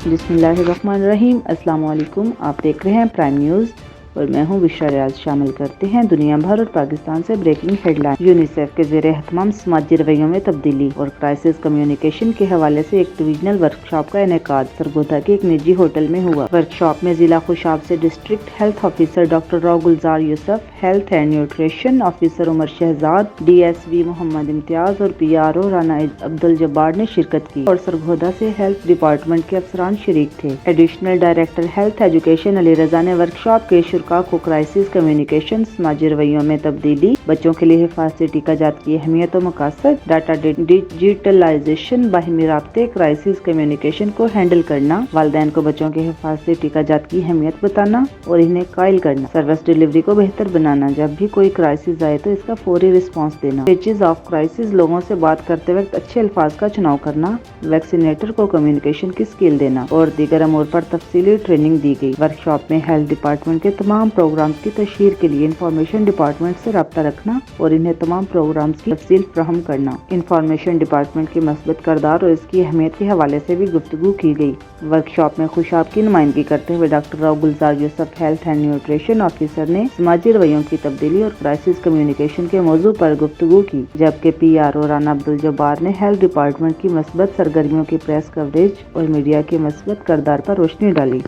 बिस्मिल्लाहिर्रहमानिर्रहीम। अस्सलाम वालेकुम। आप देख रहे हैं प्राइम न्यूज़ और मैं हूं बिशरा रियाज। शामिल करते हैं दुनिया भर और पाकिस्तान से ब्रेकिंग हेडलाइन। यूनिसेफ के ज़ेरे एहतमाम समाजी रवैयों में तब्दीली और क्राइसिस कम्युनिकेशन के हवाले से एक डिविजनल वर्कशॉप का इनेकाद सरगोधा के एक निजी होटल में हुआ। वर्कशॉप में जिला खुशाब से district health officer doctor Rao Gulzar Yousuf, health and nutrition officer Umar Shahzad, DSV Mohammad Imtiaz और PRO राना अब्दुल जब्बार ने शिरकत की और सरगोधा से हेल्थ डिपार्टमेंट के अफसरान शरीक थे। Additional director health education Ali Raza ने वर्कशॉप के शुरा को क्राइसिस कम्युनिकेशन, समाजी रवैयों में तब्दीली, बच्चों के लिए हिफाजती टीकाजात की अहमियत और मकासद, डाटा डिजिटलाइजेशन, बाहिमी राब्ते, क्राइसिस कम्युनिकेशन को हैंडल करना, वालिदैन को बच्चों के हिफाजती टीकाजात की अहमियत बताना और इन्हें कायल करना, सर्विस डिलीवरी को बेहतर बनाना, जब भी कोई क्राइसिस आए तो इसका फौरी रिस्पॉन्स देना, स्टेजेस ऑफ क्राइसिस, लोगों से बात करते वक्त अच्छे अल्फाज का चुनाव करना, वैक्सीनेटर को कम्युनिकेशन की स्किल देना और दीगर अमूर पर तफसीली ट्रेनिंग दी गई। वर्कशॉप में हेल्थ डिपार्टमेंट के तमाम प्रोग्राम्स की तशहीर के लिए इंफॉर्मेशन डिपार्टमेंट से राब्ता रखना और इन्हें तमाम प्रोग्राम्स की तफसील फराहम करना, इंफॉर्मेशन डिपार्टमेंट के मस्बत करदार और इसकी अहमियत के हवाले से भी गुफ्तगू की गई। वर्कशॉप में खुशाब की नुमाइंदगी करते हुए doctor Rao Gulzar Yousuf, health and nutrition officer ने समाजी रवैयों की तब्दीली और क्राइसिस कम्युनिकेशन के मौजू पर गुफ्तगू की, जबकि PRO राना अब्दुल जब्बार ने हेल्थ डिपार्टमेंट की मस्बत सरगर्मियों की प्रेस कवरेज और मीडिया के मस्बत करदार पर रोशनी डाली।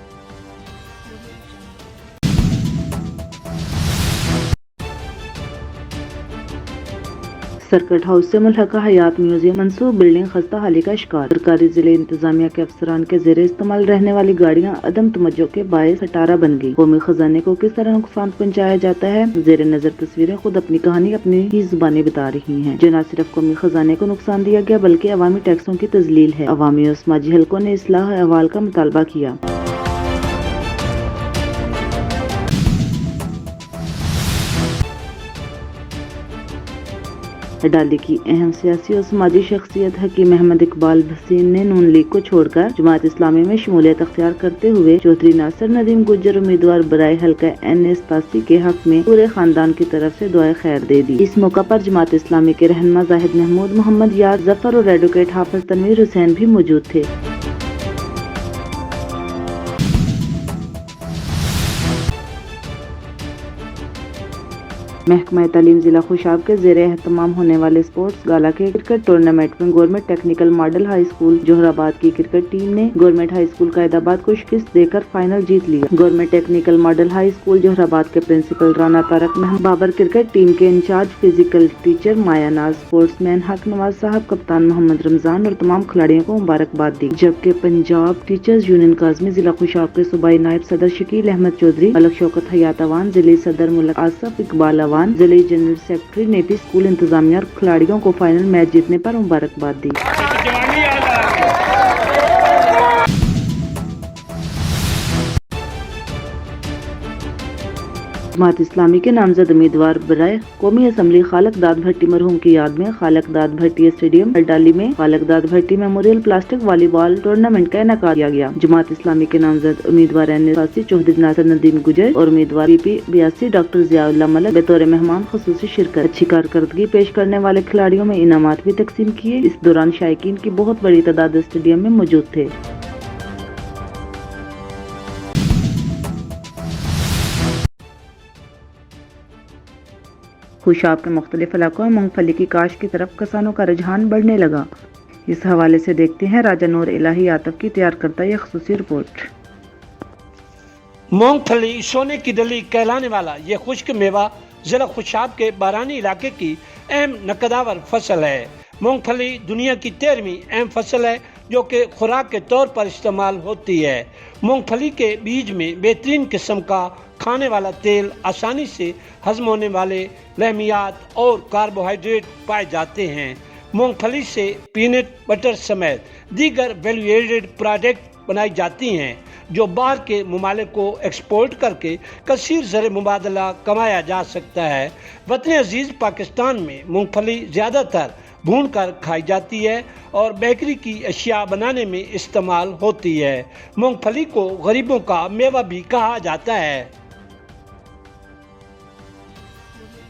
सर्किट हाउस से मुल्हका हयात म्यूजियम मंसूब बिल्डिंग खस्ता हाली का शिकार। सरकारी जिले इंतजामिया के अफसरान के जेरे इस्तेमाल रहने वाली गाड़ियां अदम तवज्जो के बायस खटारा बन गई। कौमी खजाने को किस तरह नुकसान पहुंचाया जाता है, जेरे नजर तस्वीरें खुद अपनी कहानी अपनी ही जुबानी बता रही हैं, जो न सिर्फ कौमी खजाने को नुकसान दिया गया बल्कि अवामी टैक्सों की तजलील है। अवामी और समाजी हलकों ने इस्लाह अहवाल का मुतालबा किया। अडाली की अहम सियासी और समाजी शख्सियत हकीम अहमद इकबाल भसीन ने नून लीग को छोड़कर जमात इस्लामी में शमूलियत अख्तियार करते हुए चौधरी नासिर नदीम गुज्जर उम्मीदवार बराए हल्का NA87 के हक में पूरे खानदान की तरफ से दुआए खैर दे दी। इस मौका पर जमात इस्लामी के रहनुमा जाहिद महमूद, मोहम्मद यार जफर और एडवोकेट हाफिज तनवीर हुसैन भी मौजूद थे। महकमा तालीम जिला खुशाब के जेरे एहतमाम होने वाले स्पोर्ट्स गाला के क्रिकेट टूर्नामेंट में government technical model high school Zohrabad की क्रिकेट टीम ने गवर्नमेंट हाई स्कूल कायदाबाद को शिकस्त देकर फाइनल जीत लिया। Government technical model high school Zohrabad के principal Rana Tariq Mahmood, Babar cricket team के incharge physical teacher Maya Naz, sportsman हक नवाज साहब, कप्तान मोहम्मद रमजान और तमाम खिलाड़ियों को मुबारकबाद दी। जबकि पंजाब टीचर्स यूनियन काज़मी जिला खुशाब के सूबाई नायब सदर शकील अहमद चौधरी, मलक शौकत हयात अवान, जिले सदर मुल्क आसफ इकबाल अवान, जिले जनरल सेक्रेटरी ने भी स्कूल इंतजामिया और खिलाड़ियों को फाइनल मैच जीतने पर मुबारकबाद दी। जमात इस्लामी के नामजद उम्मीदवार बराए कौमी असम्बली खालक दाद भट्टी मरहूम की याद में खालक दाद भट्टी स्टेडियम अडाली में खालक दाद भट्टी मेमोरियल प्लास्टिक वॉलीबॉल टूर्नामेंट का इनेकाद किया गया। जमात इस्लामी के नामजद उम्मीदवार NA87 चौधरी नासिर नदीम गुजर और उम्मीदवार PP 82 डॉक्टर जियाउल्लाह मलिक बतौर मेहमान खुसूसी शिरकत। अच्छी कारकर्दगी पेश करने वाले खिलाड़ियों में इनामात भी तकसीम किए। इस दौरान शायकीन की बहुत बड़ी तादाद स्टेडियम में मौजूद थे। खुशाब के मुख्तलिफ इलाकों में मूंगफली की काश की तरफ किसानों का रुझान बढ़ने लगा। इस हवाले से देखते हैं राजा नूर इलाही आतफ की तैयार करता यह खसूसी रिपोर्ट। मूंगफली सोने की डली कहलाने वाला ये खुश्क मेवा जिला खुशाब के बारानी इलाके की अहम नकदावर फसल है। मूंगफली दुनिया की 13वीं अहम फसल है जो कि खुराक के तौर पर इस्तेमाल होती है। मूंगफली के बीज में बेहतरीन किस्म का खाने वाला तेल, आसानी से हजम होने वाले लहमियात और कार्बोहाइड्रेट पाए जाते हैं। मूंगफली से पीनट बटर समेत दीगर वैल्यू एडेड प्रोडक्ट बनाई जाती हैं जो बाहर के ममालिक को एक्सपोर्ट करके कसीर ज़र मुबादला कमाया जा सकता है। वतन अजीज़ पाकिस्तान में मूंगफली ज़्यादातर भून कर खाई जाती है और बेकरी की अशिया बनाने में इस्तेमाल होती है। मूंगफली को गरीबों का मेवा भी कहा जाता है।